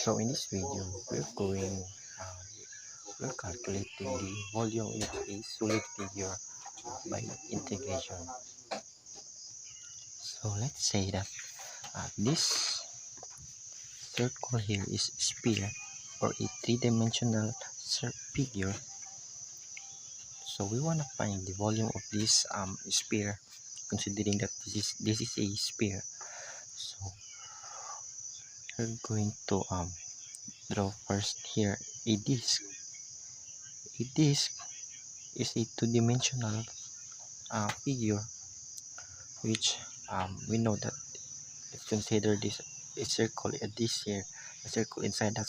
So in this video, we're calculating the volume of a solid figure by integration. So let's say that this circle here is sphere or a three-dimensional figure. So we want to find the volume of this sphere, considering that this is a sphere. So we're going to draw first here a disk. A disk is a two-dimensional figure, which we know that let's consider this a circle, a circle inside that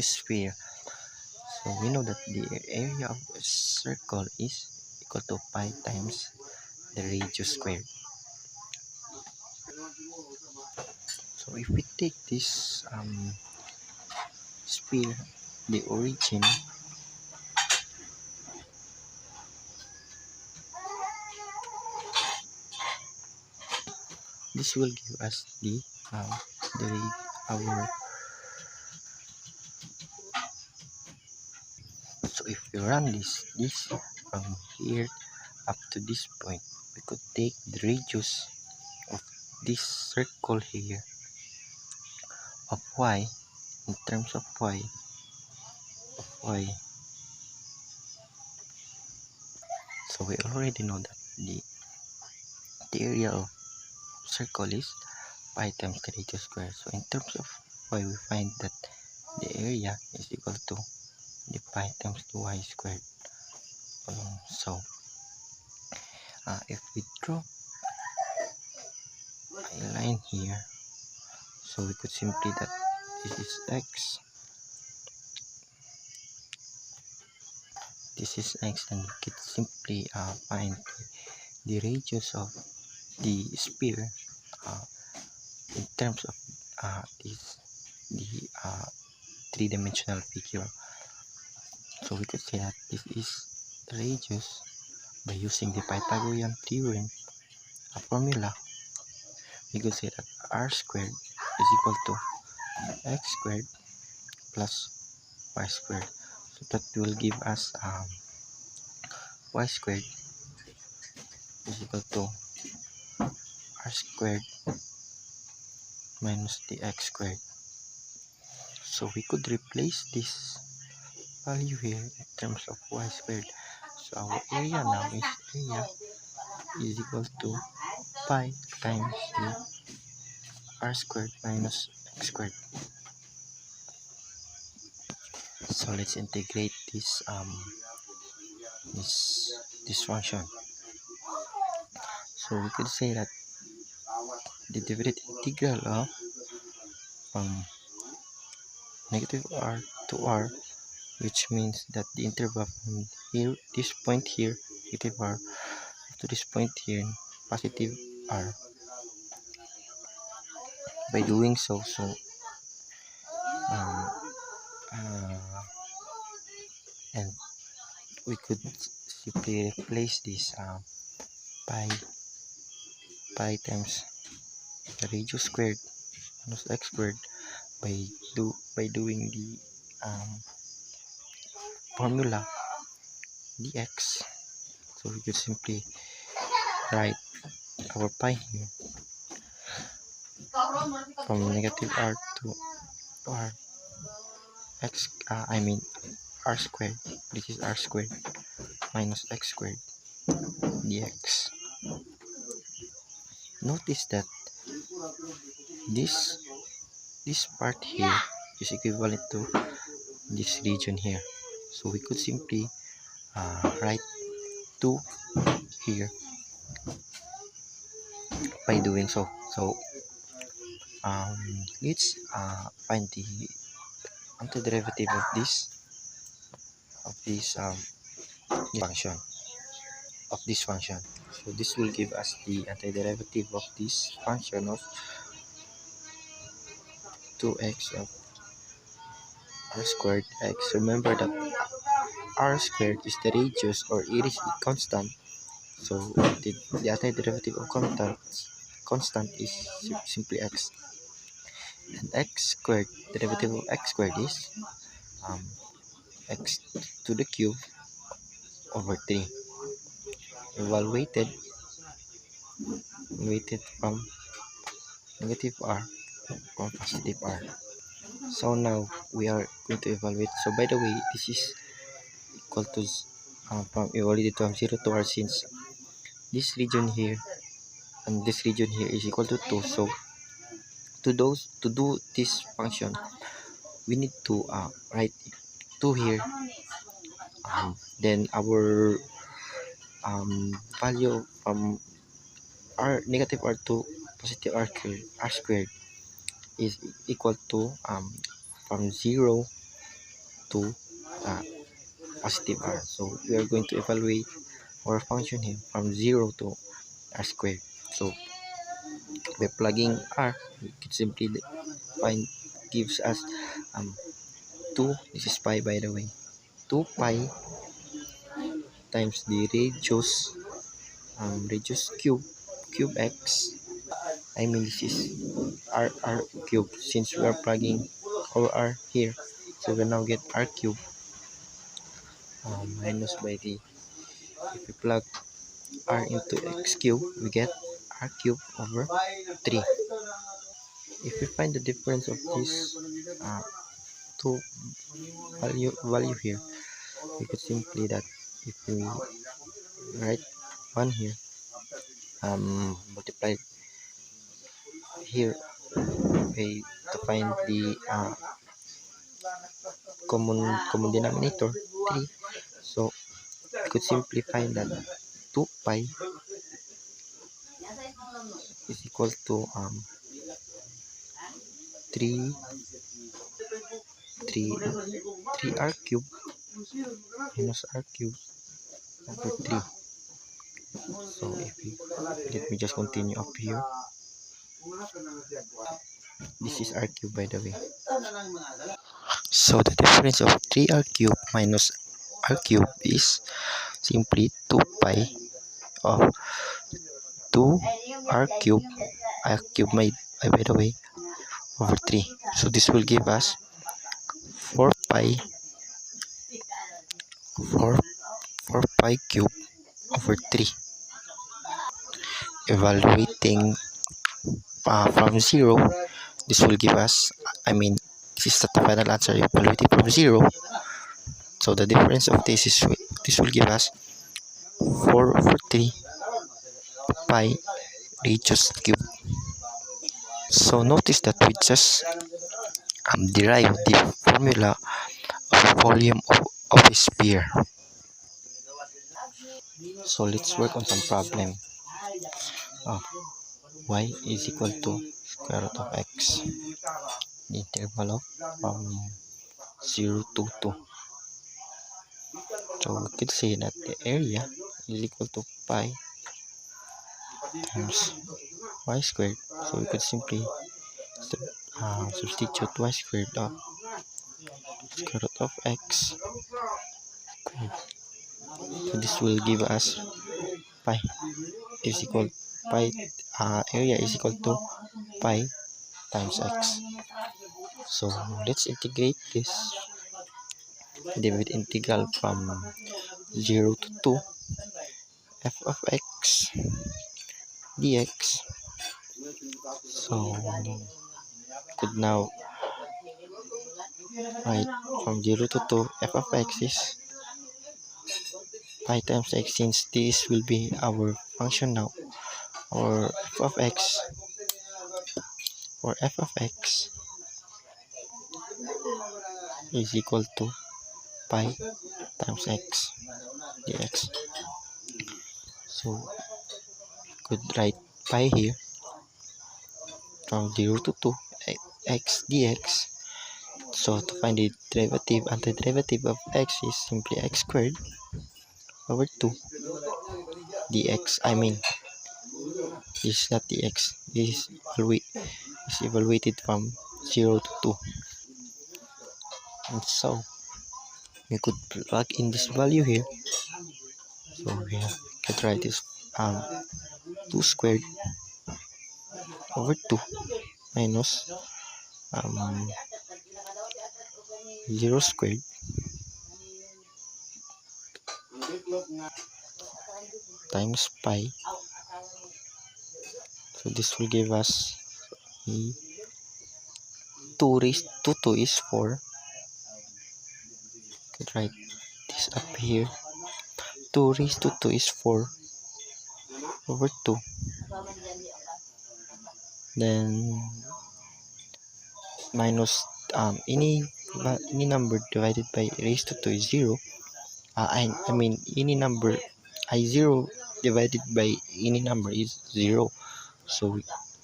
sphere. So we know that the area of a circle is equal to pi times the radius squared. So if we take this sphere, the origin, this will give us our. So if we run this from here up to this point, we could take the radius of this circle here of y, in terms of y. So we already know that the area of circle is pi times the radius square. So in terms of y, we find that the area is equal to the pi times the y squared. So if we draw a line here, so we could simply that this is x, and we could simply find the radius of the sphere in terms of the three-dimensional figure. So we could say that this is the radius by using the Pythagorean theorem formula. We could say that r squared is equal to x squared plus y squared. So that will give us y squared is equal to r squared minus the x squared. So we could replace this value here in terms of y squared. So our area now is equal to pi times the r squared minus x squared. So let's integrate this function. So we could say that the derivative integral of negative r to r, which means that the interval from here, this point here, negative r, to this point here, positive r. By doing so, and we could simply replace this pi times the radius squared minus x squared by doing the formula dx. So we could simply write our pi here from negative r to r x r squared. This is r squared minus x squared dx. Notice that this part here is equivalent to this region here. So we could simply write 2 here by doing so. So let's find the antiderivative of this function. So this will give us the antiderivative of this function of 2x of r squared x. Remember that r squared is the radius, or it is the constant. So the antiderivative of constant is simply x. And x squared, derivative of x squared is um, x to the cube over 3. Evaluated from negative r from positive r. So now we are going to evaluate. So by the way, this is equal to from evaluated from 0 to r, since this region here and this region here is equal to 2. So to do this function, we need to write 2 here, then our value from r negative r to positive r squared is equal to from 0 to uh, positive r. So we are going to evaluate our function here from 0 to r squared. So by plugging r, we can simply find gives us 2, this is pi by the way, 2 pi times the radius cube x. I mean, this is r cube, since we are plugging our r here, so we now get r cube minus by the, if we plug r into x cube, we get r cube over 3. If we find the difference of these two value here, we could simply that if we write 1 here, multiply here to find the common denominator 3. So we could simply find that 2 pi is equal to 3 3 3 r cube minus r cube over 3. So if we, let me just continue up here, this is r cube by the way. So the difference of 3r cube minus r cube is simply 2 pi of 2 r cube by the way over 3. So this will give us 4 pi 4 4 pi cube over 3. Evaluating from 0, this will give us, I mean, this is the final answer. Evaluating from 0, so the difference of this will give us 4 over 3 pi radius cube. So notice that we just derive the formula of volume of a sphere. So let's work on some problem. Y is equal to square root of x, the interval of 0 to 2. So we could say that the area is equal to pi times y squared. So we could simply substitute y squared of square root of x squared. So this will give us pi is equal pi area is equal to pi times x. So let's integrate this. With integral from 0 to 2 f of x dx. So could now write from 0 to 2 f of x is pi times x, since this will be our function now, or f of x is equal to pi times x dx. So we could write pi here from 0 to 2 x dx. So to find the derivative, antiderivative of x is simply x squared over 2 dx. I mean, this is not dx, this is evaluated from 0 to 2. And so we could plug in this value here. So we could write this 2 squared over 2 minus 0 squared times pi. So this will give us 2 raised to 2 is 4. Could write this up here. 2 raised to 2 is 4 over 2. Then minus any number divided by raised to 2 is 0. I mean any number 0 divided by any number is 0. So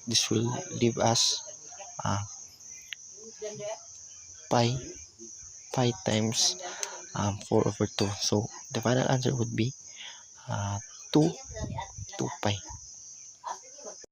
this will leave us pi times 4 over 2. So the final answer would be 2 pi.